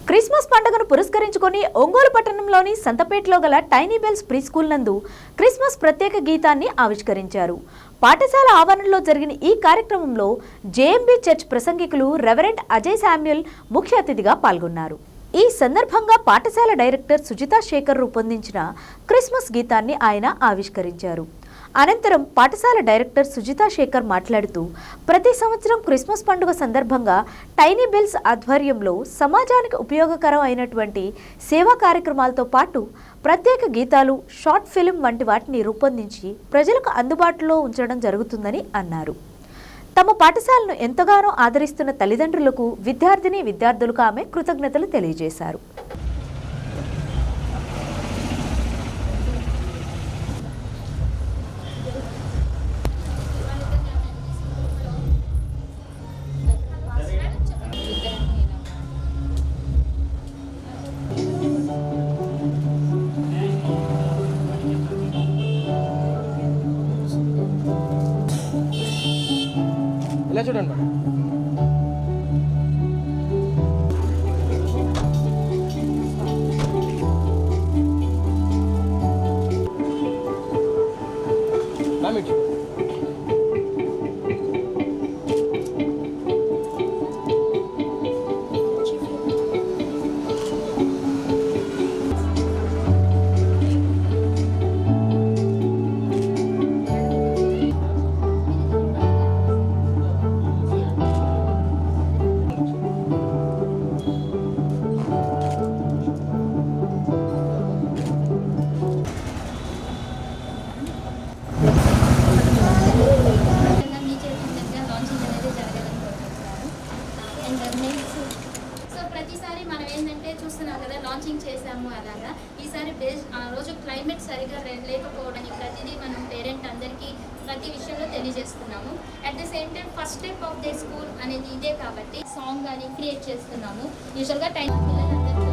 Christmas పండుగను పురస్కరించుకొని ఒంగోలు పట్టణంలోని సంతపేటలో గల టైనీ బెల్స్ ప్రీ స్కూల్ నందు క్రిస్మస్ ప్రత్యేక గీతాన్ని ఆవిష్కరించారు. పాఠశాల ఆవరణలో జరిగిన ఈ కార్యక్రమంలో జేఎంబీ చర్చ్ ప్రసంగికులు రెవరెండ్ అజయ్ శామ్యుల్ ముఖ్య అతిథిగా పాల్గొన్నారు. ఈ సందర్భంగా పాఠశాల డైరెక్టర్ సుజితా శేఖర్ రూపొందించిన క్రిస్మస్ గీతాన్ని ఆయన ఆవిష్కరించారు. అనంతరం పాఠశాల డైరెక్టర్ సుజితా శేఖర్ మాట్లాడుతూ ప్రతి సంవత్సరం క్రిస్మస్ పండుగ సందర్భంగా టైనీ బెల్స్ ఆధ్వర్యంలో సమాజానికి ఉపయోగకరం అయినటువంటి సేవా కార్యక్రమాలతో పాటు ప్రత్యేక గీతాలు, షార్ట్ ఫిల్మ్ వంటి వాటిని రూపొందించి ప్రజలకు అందుబాటులో ఉంచడం జరుగుతుందని అన్నారు. తమ పాఠశాలను ఎంతగానో ఆదరిస్తున్న తల్లిదండ్రులకు, విద్యార్థులకు ఆమె కృతజ్ఞతలు తెలియజేశారు. ఇలా చూడండి మేడం. ప్రతిసారి మనం ఏంటంటే చూస్తున్నాం కదా, లాంచింగ్ చేసాము అలాగా. ఈసారి ఆ రోజు క్లైమేట్ సరిగా లేకపోవడానికి ప్రతిదీ మనం పేరెంట్ అందరికీ ప్రతి విషయంలో తెలియజేస్తున్నాము. At the same time first step of the school అనేది ఇదే కాబట్టి సాంగ్ కానీ క్రియేట్ చేస్తున్నాము. యూజువల్గా టైం పిల్లలందరికీ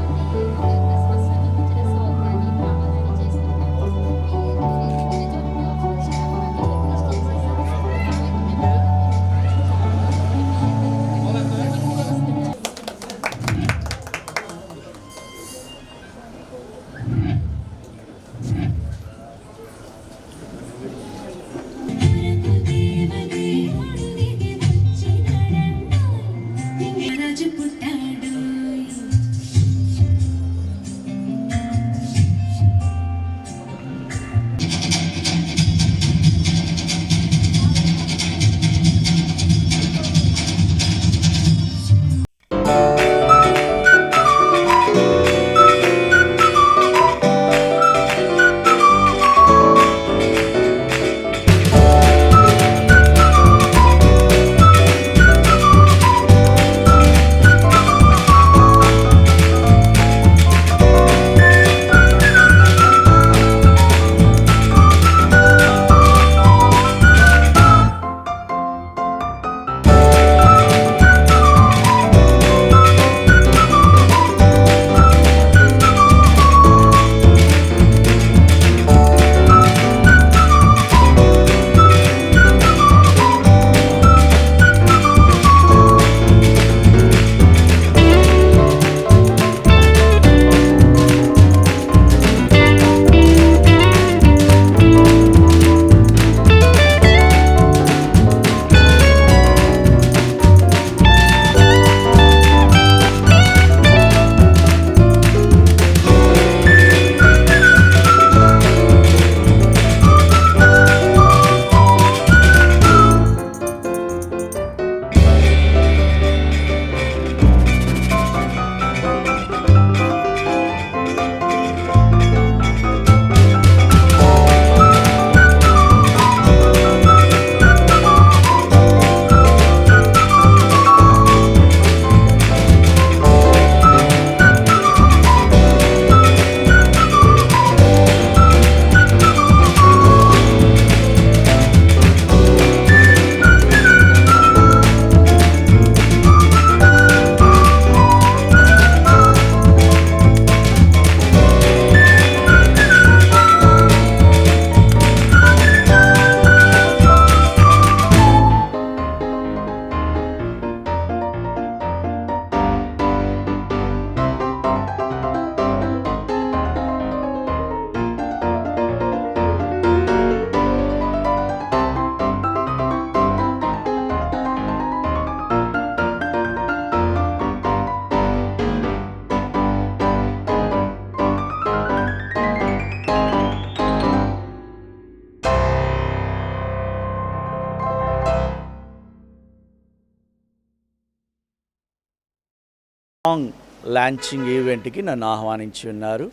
సాంగ్ లాంచింగ్ ఈవెంట్కి నన్ను ఆహ్వానించి ఉన్నారు.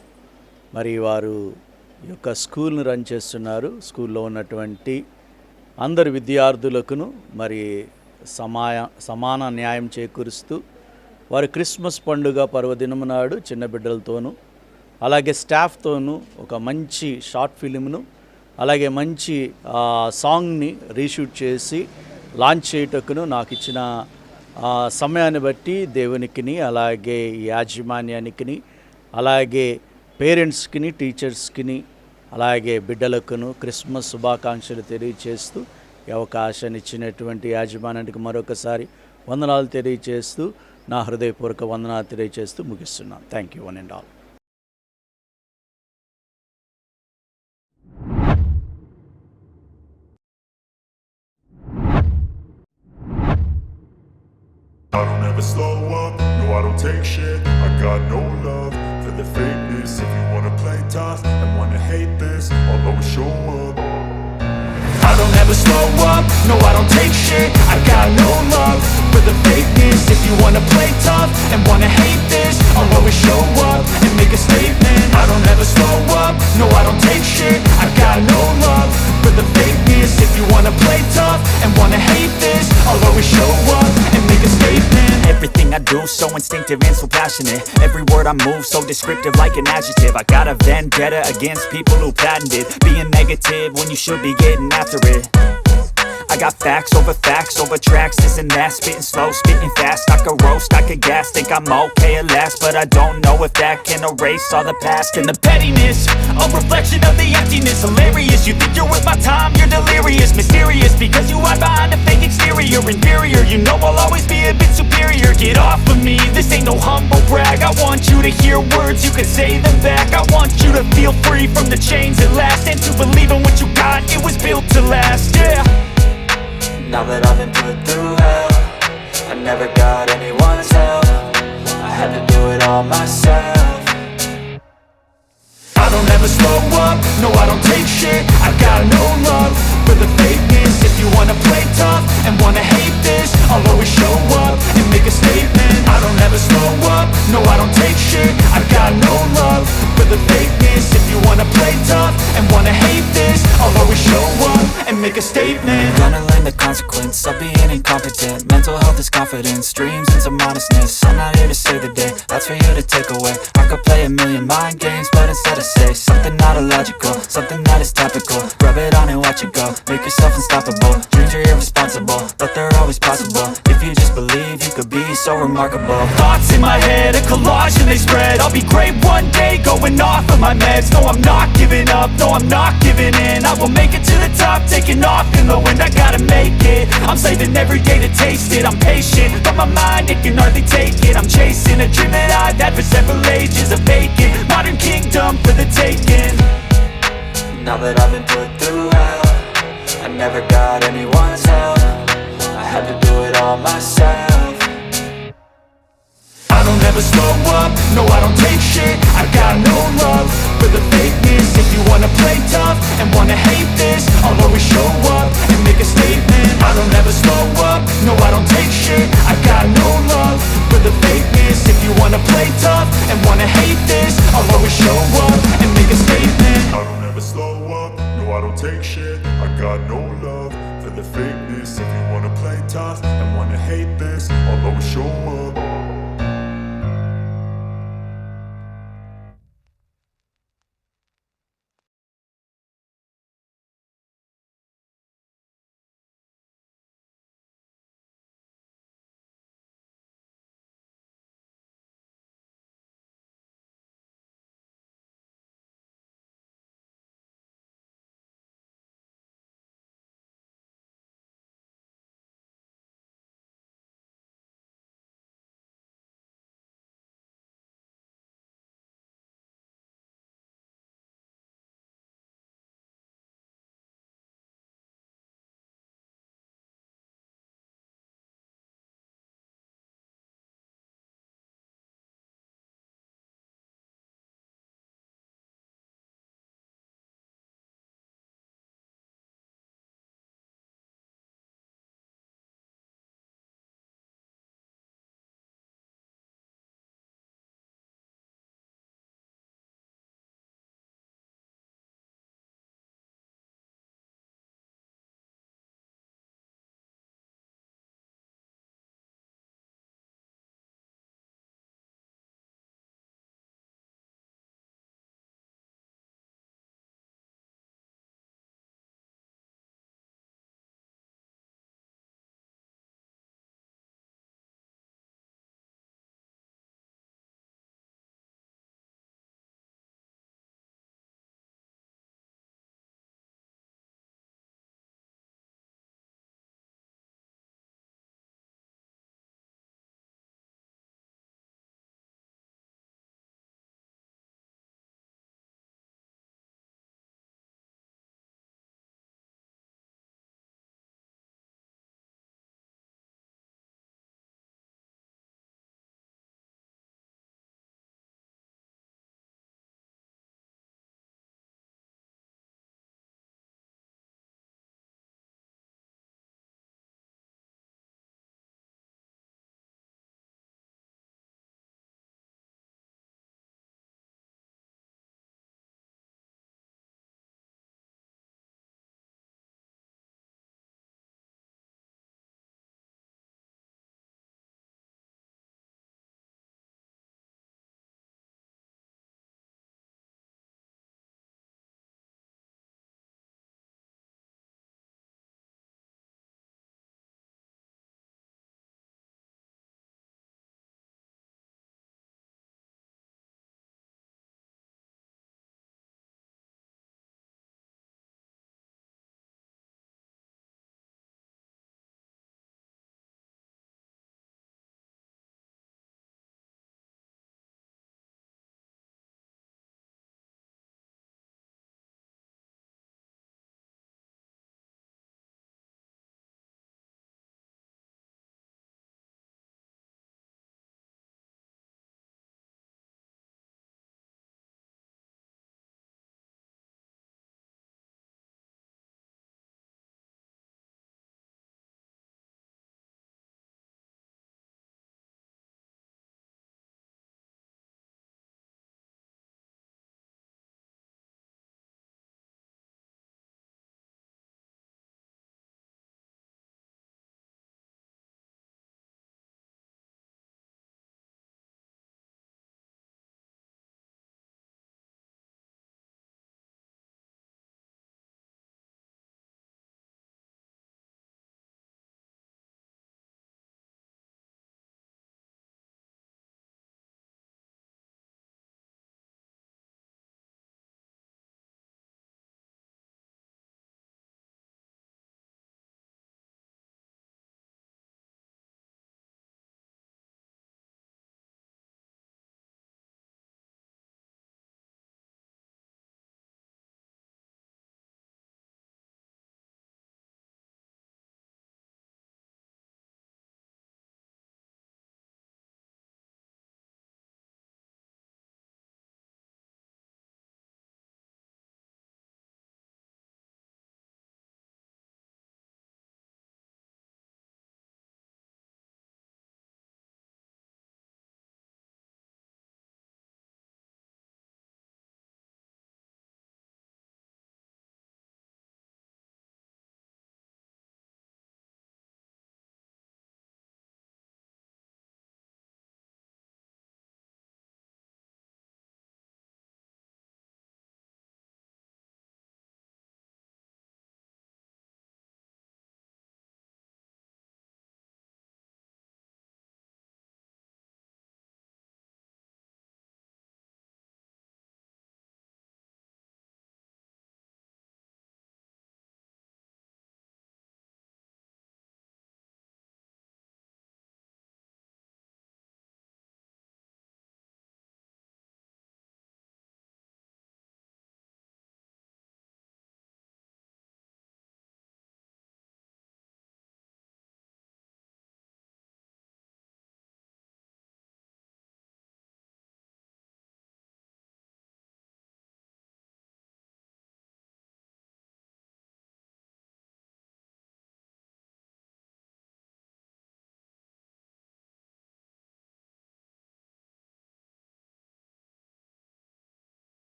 మరి వారు ఈ యొక్క స్కూల్ను రన్ చేస్తున్నారు. స్కూల్లో ఉన్నటువంటి అందరు విద్యార్థులకును మరి సమాన న్యాయం చేకూరుస్తూ వారు క్రిస్మస్ పండుగ పర్వదినము నాడు చిన్న బిడ్డలతోనూ అలాగే స్టాఫ్తోనూ ఒక మంచి షార్ట్ ఫిలింను అలాగే మంచి సాంగ్ని రీషూట్ చేసి లాంచ్ చేయుటకును నాకు ఇచ్చిన సమయాన్ని బట్టి దేవునికిని అలాగే యాజమాన్యానికిని అలాగే పేరెంట్స్కిని టీచర్స్కిని అలాగే బిడ్డలకును క్రిస్మస్ శుభాకాంక్షలు తెలియచేస్తూ ఈ అవకాశాన్ని ఇచ్చినటువంటి యాజమాన్యానికి మరొకసారి వందనాలు తెలియచేస్తూ నా హృదయపూర్వక వందనాలు తెలియచేస్తూ ముగిస్తున్నాను. Thank you one and all. I don't ever slow up, no I don't take shit. I got no love for the fakeness. If you wanna play tough and wanna hate this, I'll always show up. I don't ever slow up, no I don't take shit. I got no love for the fakeness. If you wanna play tough and wanna hate this, I'll always show up and make a statement. I don't ever slow up, no I don't take shit. I got no love for the fakeness. If you wanna play tough and wanna hate this, I'll always show up and make a statement. Everything I do so instinctive and so passionate. Every word I move so descriptive like an adjective. I got a vendetta against people who patented being negative when you should be getting after it. I got facts over tracks, this and that. Spitting slow, spitting fast. I could roast, I could gas. Think I'm okay at last, but I don't know if that can erase all the past. And the pettiness, a reflection of the emptiness. Hilarious, you think you're worth my time, you're delirious. Mysterious, because you hide behind a fake exterior. Inferior, you know I'll always be a bit superior. Get off of me, this ain't no humble brag. I want you to hear words, you can say them back. I want you to feel free from the chains at last, and to believe in what you got, it was built to last, yeah. Now that I've been put through hell, I never got anyone's help. I had to do it all myself. I don't ever slow up, no I don't take shit. I got no love for the fakeness. If you wanna play tough and wanna hate this, I'll always show up and make a statement. I don't ever slow up, no I don't take shit. I got no love for the fakeness. If you wanna play tough and wanna hate this, I'll always show up and make a statement. Gonna learn the consequence of being incompetent. Mental health is confidence, dreams and some honestness. I'm not here to save the day, that's for you to take away. I could play a million mind games, but instead I say something not illogical, something that is topical. Rub it on and watch it go, make yourself unstoppable. Dreams are irresponsible, but they're always possible. If you just believe, you could be so remarkable. Thoughts in my head, a collage and they spread. I'll be great one day, going off of my meds. No I'm not giving up, no I'm not giving in. I will make it to the top, taking off in the wind. I gotta make it, I'm saving every day to taste it. I'm patient, but my mind, it can hardly take it. I'm chasing a dream that I've had for several ages. A vacant, modern kingdom for the taking. Now that I've been put through hell, I never got anyone's help. I had to do it all myself. I don't ever slow up, no I don't take shit. I got no love for the fakeness. If you wanna play tough and wanna hate this, I'll always show up and make a statement. I don't ever slow up, no I don't take shit. I got no love for the fakeness. If you wanna play tough and wanna hate this, I'll always show up and make a statement. I don't ever slow up, no I don't take shit. I got no love for the fakeness. If you wanna play tough and wanna hate this, I'll always show up.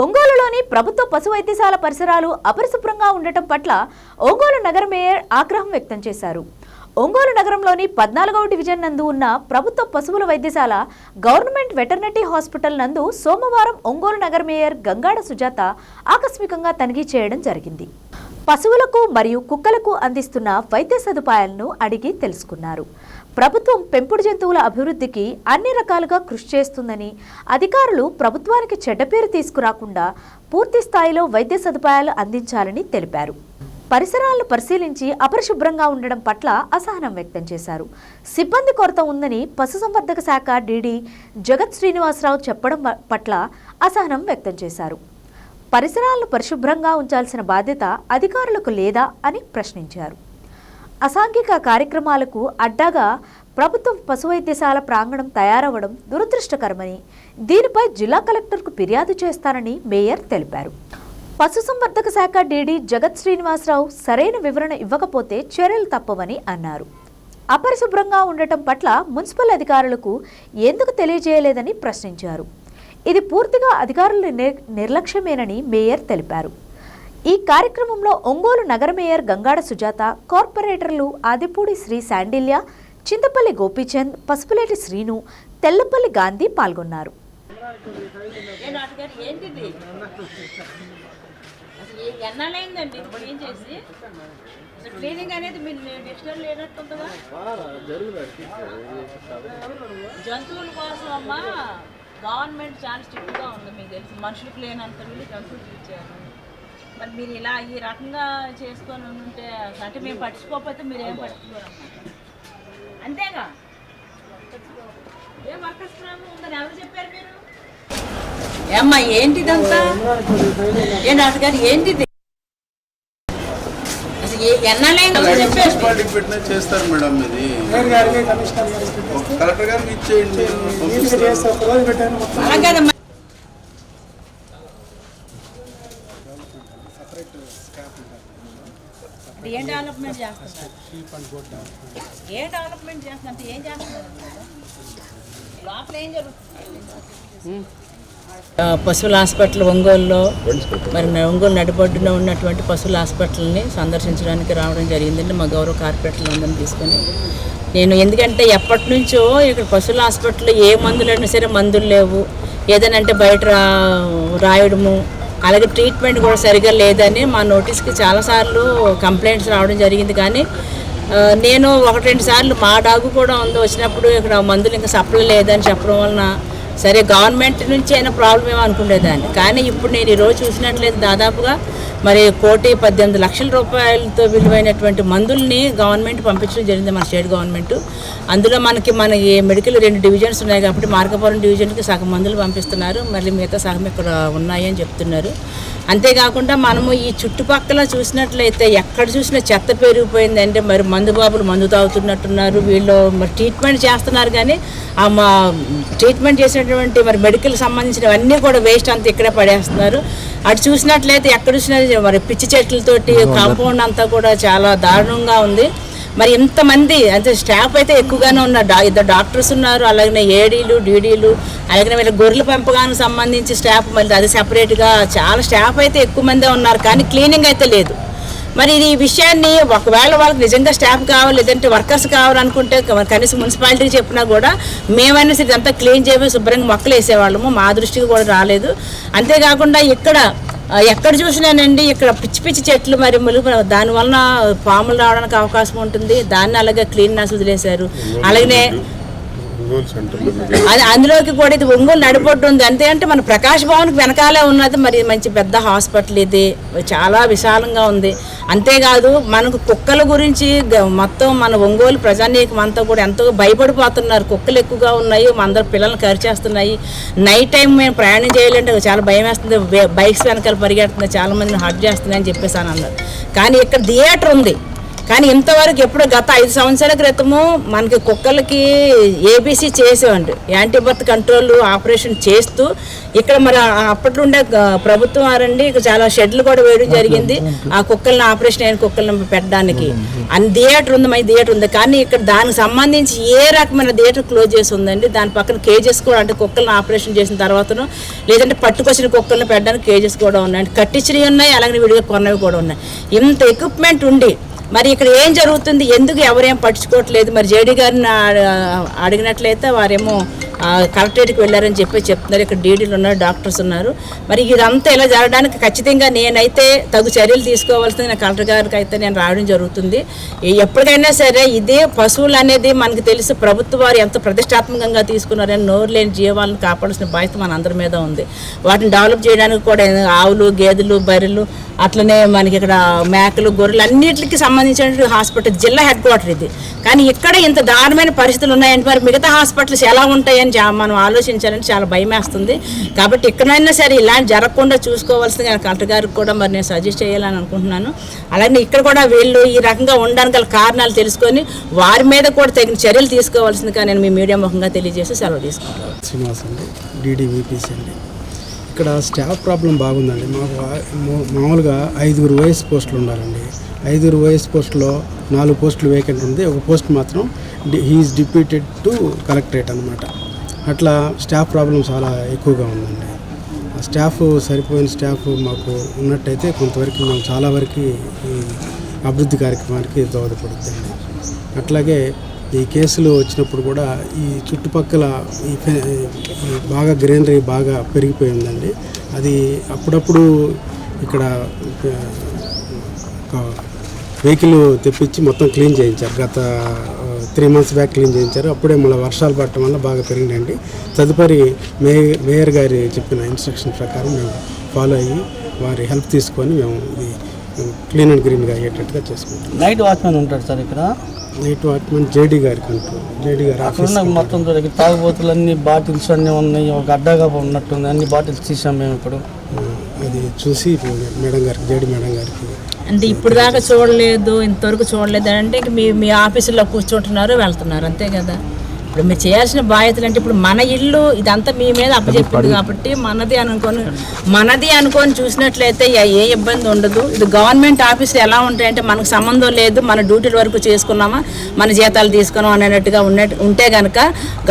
ఒంగోలులోని ప్రభుత్వ పశు వైద్యశాల పరిసరాలు అపరిశుభ్రంగా ఉండటం పట్ల ఒంగోలు నగర mayor ఆగ్రహం వ్యక్తం చేశారు. ఒంగోలు నగరంలోని 14వ డివిజన్ నందు ఉన్న ప్రభుత్వ పశువుల వైద్యశాల గవర్నమెంట్ వెటర్నరీ హాస్పిటల్ నందు సోమవారం ఒంగోలు నగర మేయర్ గంగాడ సుజాత ఆకస్మికంగా తనిఖీ చేయడం జరిగింది. పశువులకు మరియు కుక్కలకు అందిస్తున్న వైద్య సదుపాయాలను అడిగి తెలుసుకున్నారు. ప్రభుత్వం పెంపుడు జంతువుల అభివృద్ధికి అన్ని రకాలుగా కృషి చేస్తుందని, అధికారులు ప్రభుత్వానికి చెడ్డ పేరు తీసుకురాకుండా పూర్తి స్థాయిలో వైద్య సదుపాయాలు అందించాలని తెలిపారు. పరిసరాలను పరిశీలించి అపరిశుభ్రంగా ఉండడం పట్ల అసహనం వ్యక్తం చేశారు. సిబ్బంది కొరత ఉందని పశుసంవర్ధక శాఖ డీడీ జగత్ శ్రీనివాసరావు చెప్పడం పట్ల అసహనం వ్యక్తం చేశారు. పరిసరాలను పరిశుభ్రంగా ఉంచాల్సిన బాధ్యత అధికారులకు లేదా అని ప్రశ్నించారు. అసాంఘిక కార్యక్రమాలకు అడ్డాగా ప్రభుత్వ పశు వైద్యశాల ప్రాంగణం తయారవడం దురదృష్టకరమని, దీనిపై జిల్లా కలెక్టర్కు ఫిర్యాదు చేస్తానని మేయర్ తెలిపారు. పశుసంవర్ధక శాఖ డీడీ జగత్ శ్రీనివాసరావు సరైన వివరణ ఇవ్వకపోతే చర్యలు తప్పవని అన్నారు. అపరిశుభ్రంగా ఉండటం పట్ల మున్సిపల్ అధికారులకు ఎందుకు తెలియజేయలేదని ప్రశ్నించారు. ఇది పూర్తిగా అధికారుల నిర్లక్ష్యమేనని మేయర్ తెలిపారు. ఈ కార్యక్రమంలో ఒంగోలు నగర మేయర్ గంగాడ సుజాత, కార్పొరేటర్లు ఆదిపూడి శ్రీ శాండిల్య, చింతపల్లి గోపీచంద్, పసుపులేటి శ్రీను, తెల్లపల్లి గాంధీ పాల్గొన్నారు. ఎన్నాళ్ళైందండి క్లీన్ చేసి? క్లీనింగ్ అనేది మీరు డిక్షనరీ లేనట్టుంటుందా? జంతువుల కోసం అమ్మా గవర్నమెంట్ చాలా స్ట్రిక్ట్గా ఉంది, మీకు తెలుసు. మనుషులకు లేనంత వీళ్ళు జంతువులు ఇచ్చారు. మరి మీరు ఇలా ఈ రకంగా చేసుకొని ఉంటే అంటే మేము పట్టించుకోకపోతే మీరు ఏం పట్టించుకోరమ్మా, అంతేగా. ఏం వర్కర్స్ ఉందని ఎవరు చెప్పారు మీరు? ఏమ్మా ఏంటిదంతా? ఏ డాక్టర్ గారు ఏంటిది? అసలు చేస్తారు మేడం, ఇది కలెక్టర్ గారికి ఇచ్చేయండి. అలాగేదమ్మా. ఏం డెవలప్మెంట్ చేస్తున్నారు? ఏ డెవలప్మెంట్ చేస్తున్నారు? ఏం చేస్తున్నారు లోపల? ఏం జరుగుతుంది? పశువుల హాస్పిటల్ ఒంగోలులో, మరి ఒంగోలు నడిబొడ్డున ఉన్నటువంటి పశువుల హాస్పిటల్ని సందర్శించడానికి రావడం జరిగిందండి మా గౌరవ కార్పొరేటర్లు అందరినీ తీసుకొని. నేను ఎందుకంటే ఎప్పటి నుంచో ఇక్కడ పశువుల హాస్పిటల్లో ఏ మందులైనా సరే మందులు లేవు, ఏదైనా అంటే బయట రాయడము, అలాగే ట్రీట్మెంట్ కూడా సరిగా లేదని మా నోటీస్కి చాలాసార్లు కంప్లైంట్స్ రావడం జరిగింది. కానీ నేను 1-2 సార్లు మా డాగు కూడా ఉంది వచ్చినప్పుడు ఇక్కడ మందులు ఇంకా సప్లై లేదని చెప్పడం వలన సరే గవర్నమెంట్ నుంచి అయినా ప్రాబ్లం ఏమో అనుకునేదాన్ని. కానీ ఇప్పుడు నేను ఈరోజు చూసినట్లయితే దాదాపుగా మరి 1,18,00,000 రూపాయలతో విలువైనటువంటి మందుల్ని గవర్నమెంట్ పంపించడం జరిగింది, మన స్టేట్ గవర్నమెంట్. అందులో మనకి మెడికల్ 2 డివిజన్స్ ఉన్నాయి కాబట్టి మార్కాపురం డివిజన్కి సగం మందులు పంపిస్తున్నారు, మళ్ళీ మిగతా సగం ఇక్కడ ఉన్నాయి అని చెప్తున్నారు. అంతేకాకుండా మనము ఈ చుట్టుపక్కల చూసినట్లయితే ఎక్కడ చూసినా చెత్త పెరిగిపోయింది. అంటే మరి మందు బాబులు మందు తాగుతున్నట్టున్నారు, వీళ్ళు మరి ట్రీట్మెంట్ చేస్తున్నారు కానీ ఆ ట్రీట్మెంట్ చేసినటువంటి మరి మెడికల్ సంబంధించినవన్నీ కూడా వేస్ట్ అంతా ఇక్కడే పడేస్తున్నారు. అటు చూసినట్లయితే ఎక్కడ చూసినా మరి పిచ్చి చెట్లతోటి కాంపౌండ్ అంతా కూడా చాలా దారుణంగా ఉంది. మరి ఇంతమంది అంటే స్టాఫ్ అయితే ఎక్కువగానే ఉన్నారు, 2 డాక్టర్స్ ఉన్నారు, అలాగే ఏడీలు డీడీలు, అలాగే వీళ్ళ గొర్రెల పెంపకానికి సంబంధించి స్టాఫ్ మళ్ళీ అది సెపరేట్గా చాలా స్టాఫ్ అయితే ఎక్కువ మందే ఉన్నారు, కానీ క్లీనింగ్ అయితే లేదు. మరి ఈ విషయాన్ని ఒకవేళ వాళ్ళకి నిజంగా స్టాఫ్ కావాలి లేదంటే వర్కర్స్ కావాలనుకుంటే కనీసం మున్సిపాలిటీకి చెప్పినా కూడా మేమైనా సరే ఇదంతా క్లీన్ చేయమని శుభ్రంగా మొక్కలు వేసేవాళ్ళము, మా దృష్టికి కూడా రాలేదు. అంతేకాకుండా ఎక్కడ చూసినానండి ఇక్కడ పిచ్చి పిచ్చి చెట్లు మరి ములుగు, దానివలన పాములు రావడానికి అవకాశం ఉంటుంది, దాన్ని అలాగే క్లీన్నెస్ వదిలేశారు. అలాగనే అందులోకి కూడా ఇది ఒంగోలు నడిపొట్టు ఉంది. అంతే అంటే మన ప్రకాష్ భవన్కి వెనకాలే ఉన్నది మరి మంచి పెద్ద హాస్పిటల్, ఇది చాలా విశాలంగా ఉంది. అంతేకాదు మనకు కుక్కల గురించి మొత్తం మన ఒంగోలు ప్రజానీకం అంతా కూడా ఎంతో భయపడిపోతున్నారు, కుక్కలు ఎక్కువగా ఉన్నాయి, అందరు పిల్లల్ని కరిచేస్తున్నాయి. నైట్ టైం మేము ప్రయాణం చేయాలంటే చాలా భయం వేస్తుంది, బైక్స్ వెనకాల పరిగెడుతున్నాయి, చాలా మందిని హర్ట్ చేస్తున్నాయని చెప్పేసి అని అన్నారు. కానీ ఇక్కడ థియేటర్ ఉంది, కానీ ఇంతవరకు ఎప్పుడు గత 5 సంవత్సరాల క్రితము మనకి కుక్కలకి ఏబీసీ చేసేవండి, యాంటీబర్త్ కంట్రోల్ ఆపరేషన్ చేస్తూ ఇక్కడ మరి అప్పట్లో ఉండే ప్రభుత్వం వారండి ఇక్కడ చాలా షెడ్లు కూడా వేయడం జరిగింది ఆ కుక్కల్ని ఆపరేషన్ అయిన కుక్కల్ని పెట్టడానికి. అన్ని థియేటర్ ఉంది, మై థియేటర్ ఉంది, కానీ ఇక్కడ దానికి సంబంధించి ఏ రకమైన థియేటర్ క్లోజ్ చేసి ఉందండి. దాని పక్కన కేజెస్ కూడా, అంటే కుక్కల్ని ఆపరేషన్ చేసిన తర్వాతను లేదంటే పట్టుకొచ్చిన కుక్కల్ని పెట్టడానికి కేజెస్ కూడా ఉన్నాయి, కట్టించినవి ఉన్నాయి, అలాగే విడిగా కొన్నవి కూడా ఉన్నాయి. ఇంత ఎక్విప్మెంట్ ఉండి మరి ఇక్కడ ఏం జరుగుతుంది, ఎందుకు ఎవరేం పట్టించుకోవట్లేదు? మరి జేడీ గారిని అడిగినట్లయితే వారేమో కలెక్టరేట్కి వెళ్ళారని చెప్తున్నారు. ఇక్కడ డీడీలు ఉన్నారు, డాక్టర్స్ ఉన్నారు. మరి ఇదంతా ఇలా జరగడానికి ఖచ్చితంగా నేనైతే తగు చర్యలు తీసుకోవాల్సింది నా కలెక్టర్ గారికి అయితే నేను రావడం జరుగుతుంది. ఎప్పటికైనా సరే ఇదే పశువులు అనేది మనకు తెలుసు, ప్రభుత్వ వారు ఎంత ప్రతిష్టాత్మకంగా తీసుకున్నారని నోరు లేని జీవాలను కాపాడాల్సిన బాధ్యత మన అందరి మీద ఉంది. వాటిని డెవలప్ చేయడానికి కూడా ఆవులు, గేదెలు, బర్రెలు, అట్లనే మనకి ఇక్కడ మేకలు, గొర్రెలు అన్నిటికి సంబంధించిన హాస్పిటల్, జిల్లా హెడ్ క్వార్టర్ ఇది. కానీ ఇక్కడ ఇంత దారుణమైన పరిస్థితులు ఉన్నాయంటే మరి మిగతా హాస్పిటల్స్ ఎలా ఉంటాయని మనం ఆలోచించాలని చాలా భయం వేస్తుంది. కాబట్టి ఎక్కడైనా సరే ఇలాంటి జరగకుండా చూసుకోవాల్సిందిగా కలెక్టర్ గారికి కూడా మరి నేను సజెస్ట్ చేయాలని అనుకుంటున్నాను. అలాగే ఇక్కడ కూడా వీళ్ళు ఈ రకంగా ఉండడానికి గల కారణాలు తెలుసుకొని వారి మీద కూడా తగిన చర్యలు తీసుకోవాల్సిందిగా నేను మీ మీడియా ముఖంగా తెలియజేసి సెలవు తీసుకుంటాను. శ్రీనివాస్ అండి, డీడీవీపీసీ అండి. ఇక్కడ స్టాఫ్ ప్రాబ్లం బాగుందండి. మాకు మామూలుగా 5 వైఎస్ పోస్టులు ఉండాలండి. 5 వైఎస్ పోస్టులో 4 పోస్టులు వేకెంట్ ఉంది, ఒక పోస్ట్ మాత్రం హీఈస్ డిప్యూటెడ్ టు కలెక్టరేట్ అనమాట. అట్లా స్టాఫ్ ప్రాబ్లం చాలా ఎక్కువగా ఉందండి. ఆ స్టాఫ్ సరిపోయిన స్టాఫ్ మాకు ఉన్నట్టయితే కొంతవరకు మేము చాలా వరకు ఈ అభివృద్ధి కార్యక్రమానికి దోహదపడుతుంది. అట్లాగే ఈ కేసులు వచ్చినప్పుడు కూడా ఈ చుట్టుపక్కల ఈ బాగా గ్రీనరీ బాగా పెరిగిపోయిందండి. అది అప్పుడప్పుడు ఇక్కడ వెహికల్ తెప్పించి మొత్తం క్లీన్ చేయించారు. గత 3 months బ్యాక్ క్లీన్ చేయించారు. అప్పుడే మళ్ళీ వర్షాలు పడటం వల్ల బాగా పెరిగినాయండి. తదుపరి మేయర్ గారి చెప్పిన ఇన్స్ట్రక్షన్ ప్రకారం మేము ఫాలో అయ్యి వారి హెల్ప్ తీసుకొని మేము ఇది క్లీన్ అండ్ గ్రీన్గా అయ్యేటట్టుగా చేసుకుంటాం. నైట్ వాచ్మెన్ ఉంటాడు సార్ ఇక్కడ. నైట్ వాచ్మెన్ జేడీ గారి కంట్రోల్, జేడీ గారు అక్కడ మొత్తం తాగుబోతులు అన్ని బాటిల్స్ అన్నీ ఉన్నాయి, ఒక అడ్డాగా ఉన్నట్టుంది, అన్ని బాటిల్స్ తీసాం మేము ఇప్పుడు. అది చూసి మేడం గారికి, జేడీ మేడం గారికి అంటే ఇప్పుడు దాకా చూడలేదు, ఇంతవరకు చూడలేదు అంటే ఇంక మీ ఆఫీసులో కూర్చుంటున్నారు, వెళ్తున్నారు, అంతే కదా. ఇప్పుడు మీరు చేయాల్సిన బాధ్యతలు అంటే ఇప్పుడు మన ఇల్లు ఇదంతా మీ మీద అప్పచెప్పింది కాబట్టి మనది అనుకొని చూసినట్లయితే ఏ ఇబ్బంది ఉండదు. ఇది గవర్నమెంట్ ఆఫీసులు ఎలా ఉంటాయంటే మనకు సంబంధం లేదు, మన డ్యూటీల వరకు చేసుకున్నామా, మన జీతాలు తీసుకున్నాం అనేటట్టుగా ఉంటే కనుక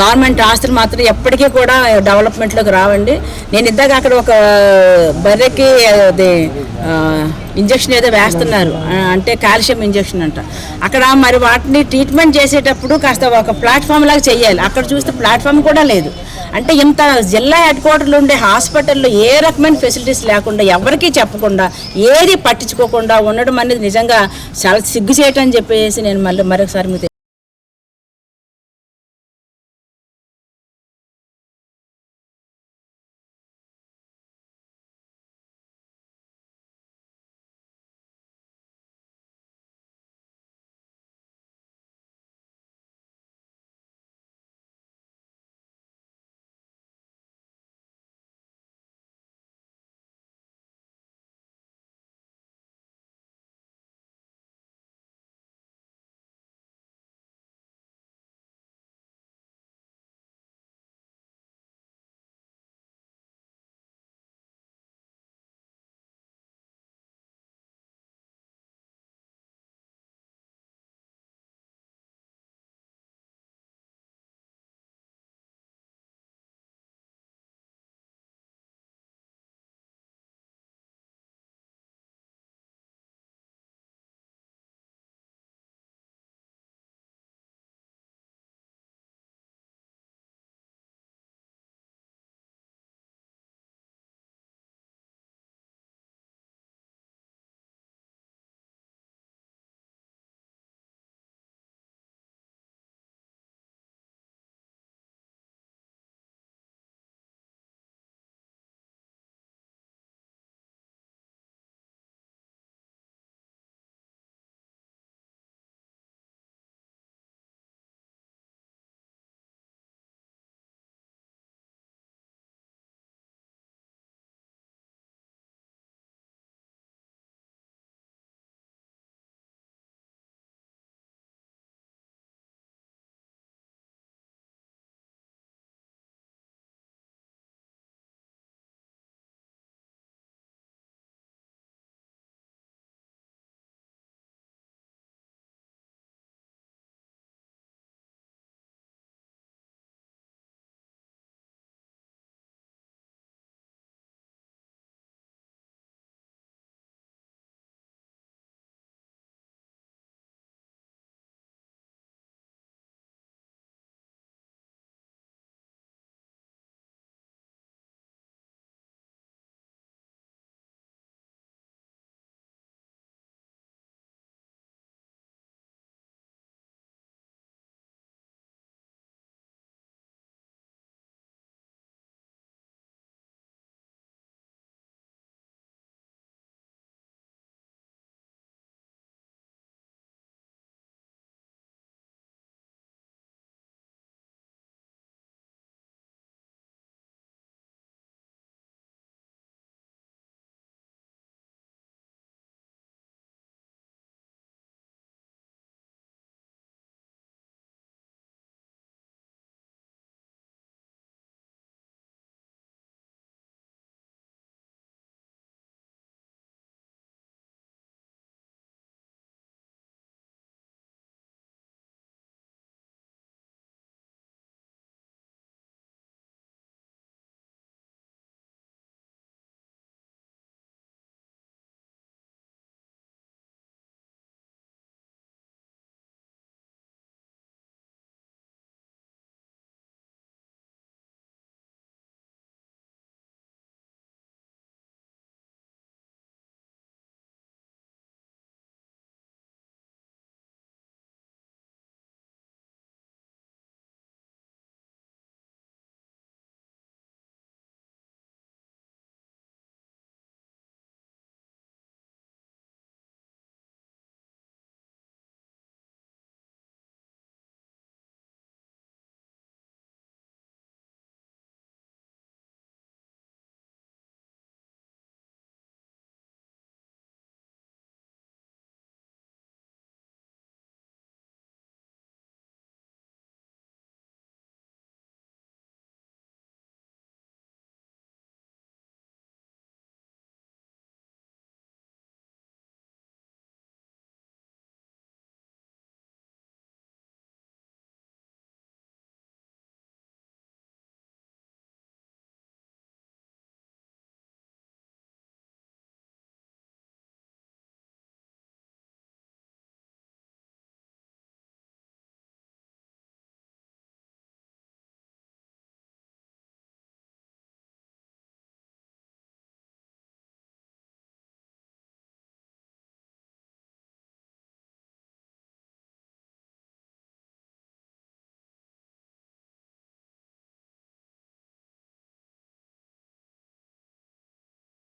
గవర్నమెంట్ ఆస్తులు మాత్రం ఎప్పటికీ కూడా డెవలప్మెంట్లోకి రావండి. నేను ఇందాక అక్కడ ఒక బర్రెకి అది ఇంజక్షన్ ఏదో వేస్తున్నారు, అంటే కాల్షియం ఇంజక్షన్ అంట. అక్కడ మరి వాటిని ట్రీట్మెంట్ చేసేటప్పుడు కాస్త ఒక ప్లాట్ఫామ్ లాగా చేయాలి. అక్కడ చూస్తే ప్లాట్ఫామ్ కూడా లేదు. అంటే ఇంత జిల్లా హెడ్ క్వార్టర్లో ఉండే హాస్పిటల్లో ఏ రకమైన ఫెసిలిటీస్ లేకుండా, ఎవరికీ చెప్పకుండా, ఏది పట్టించుకోకుండా ఉండడం అనేది నిజంగా చాలా సిగ్గు చేయటం అని చెప్పేసి నేను మరొకసారి మీకు